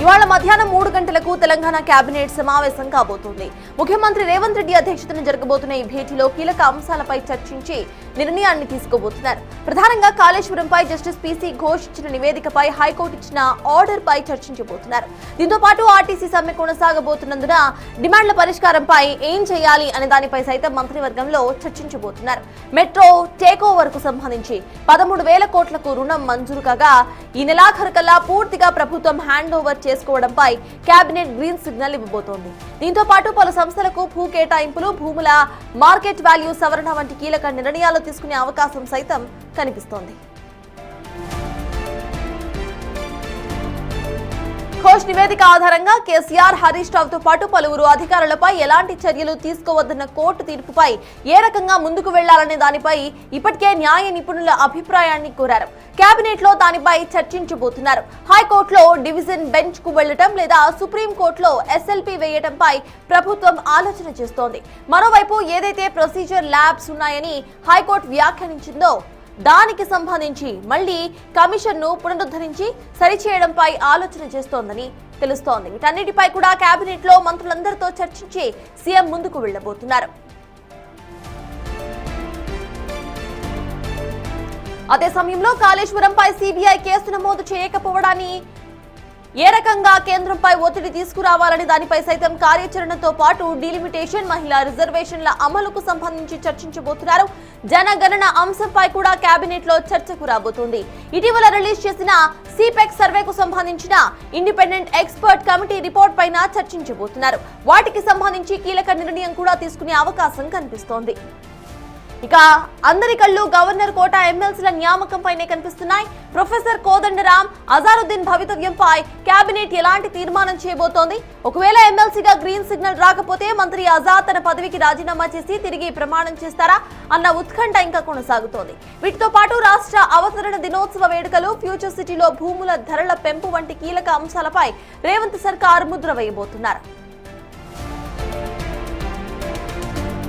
ఇవాళ మధ్యాహ్నం 3 గంటలకు తెలంగాణ కేబినెట్ సమావేశం కాబోతోంది. ముఖ్యమంత్రి రేవంత్ రెడ్డి అధ్యక్షతన జరగబోతున్న ఈ భేటీలో కీలక అంశాలపై చర్చించి నిర్ణయాన్ని తీసుకోబోతున్నారు. ప్రధానంగా కాళేశ్వరంపై జస్టిస్ పీసీ ఘోష్ ఇచ్చిన నివేదికపై హైకోర్టు ఇచ్చిన ఆర్డర్ పై చర్చించబోతున్నారు. దీంతో పాటు ఆర్టీసీ సమ్మె కొనసాగబోతున్నందున డిమాండ్ల పరిష్కారంపై ఏం చేయాలి అనే దానిపై సైతం మంత్రివర్గంలో చర్చించబోతున్నారు. మెట్రో టేక్ ఓవర్ కు సంబంధించి 13,000 కోట్లకు రుణం మంజూరు కాగా ఈ నెలాఖరు కల్లా పూర్తిగా ప్రభుత్వం హ్యాండ్ ఓవర్ చేసుకోవడంపై కేబినెట్ గ్రీన్ సిగ్నల్ ఇవ్వబోతోంది. దీంతో పాటు పలు సంస్థలకు భూ కేటాయింపులు, భూముల మార్కెట్ వాల్యూ సవరణ వంటి కీలక నిర్ణయాలు తీసుకునే అవకాశం సైతం కనిపిస్తోంది. ఘోష్ నివేదిక ఆధారంగా కేసీఆర్, హరీష్ రావుతో పాటు పలువురు అధికారులపై ఎలాంటి చర్యలు తీసుకోవద్దన్న కోర్టు తీర్పుపై ఏ రకంగా ముందుకు వెళ్లాలనే దానిపై ఇప్పటికే న్యాయ నిపుణుల అభిప్రాయాన్ని కోరారు. కేబినెట్ లో దానిపై చర్చించబోతున్నారు. హైకోర్టులో డివిజన్ బెంచ్ కు వెళ్లటం లేదా సుప్రీంకోర్టులో ఎస్ఎల్పీ వేయటంపై ప్రభుత్వం ఆలోచన చేస్తోంది. మరోవైపు ఏదైతే ప్రొసీజర్ ల్యాబ్స్ ఉన్నాయని హైకోర్టు వ్యాఖ్యానించిందో దానికి సంబంధించి మళ్లీ కమిషన్ ను పునరుద్ధరించి సరిచేయడంపై ఆలోచన చేస్తోందని తెలుస్తోంది. వీటన్నిటిపై కూడా కేబినెట్ లో మంత్రులందరితో చర్చించి సీఎం ముందుకు వెళ్లబోతున్నారు. అదే సమయంలో కాళేశ్వరంపై సిబిఐ కేసు నమోదు చేయకపోవడాన్ని ఏ రకంగా కేంద్రంపై ఒత్తిడి తీసుకురావాలని దానిపై సైతం కార్యాచరణతో పాటు డీలిమిటేషన్, మహిళా రిజర్వేషన్ల అమలుకు సంబంధించి చర్చించబోతున్నారు. జనగణన అంశంపై కూడా కేబినెట్ లో చర్చకు రాబోతోంది. ఇటీవల రిలీజ్ చేసిన సిపెక్ సర్వేకు సంబంధించిన ఇండిపెండెంట్ ఎక్స్పర్ట్ కమిటీ రిపోర్ట్ పైన చర్చించబోతున్నారు. వాటికి సంబంధించి కీలక నిర్ణయం కూడా తీసుకునే అవకాశం కనిపిస్తోంది. ఇక అందరి కళ్ళు గవర్నర్ కోటా ఎమ్మెల్సీల నియామకంపైనే కనిపిస్తున్నాయి. ప్రొఫెసర్ కోదండరాం, అజారుద్దీన్ భవితవ్యంపై కేబినెట్ ఎలాంటి తీర్మానం చేయబోతోంది? ఒకవేళ ఎమ్మెల్సీగా గ్రీన్ సిగ్నల్ రాకపోతే మంత్రి ఆజాద్ తన పదవికి రాజీనామా చేసి తిరిగి ప్రమాణం చేస్తారా అన్న ఉత్కంఠ ఇంకా కొనసాగుతోంది. వీటితో పాటు రాష్ట్ర అవతరణ దినోత్సవ వేడుకలు, ఫ్యూచర్ సిటీలో భూముల ధరల పెంపు వంటి కీలక అంశాలపై రేవంత్ సర్కార్ ముద్ర వేయబోతున్నారు.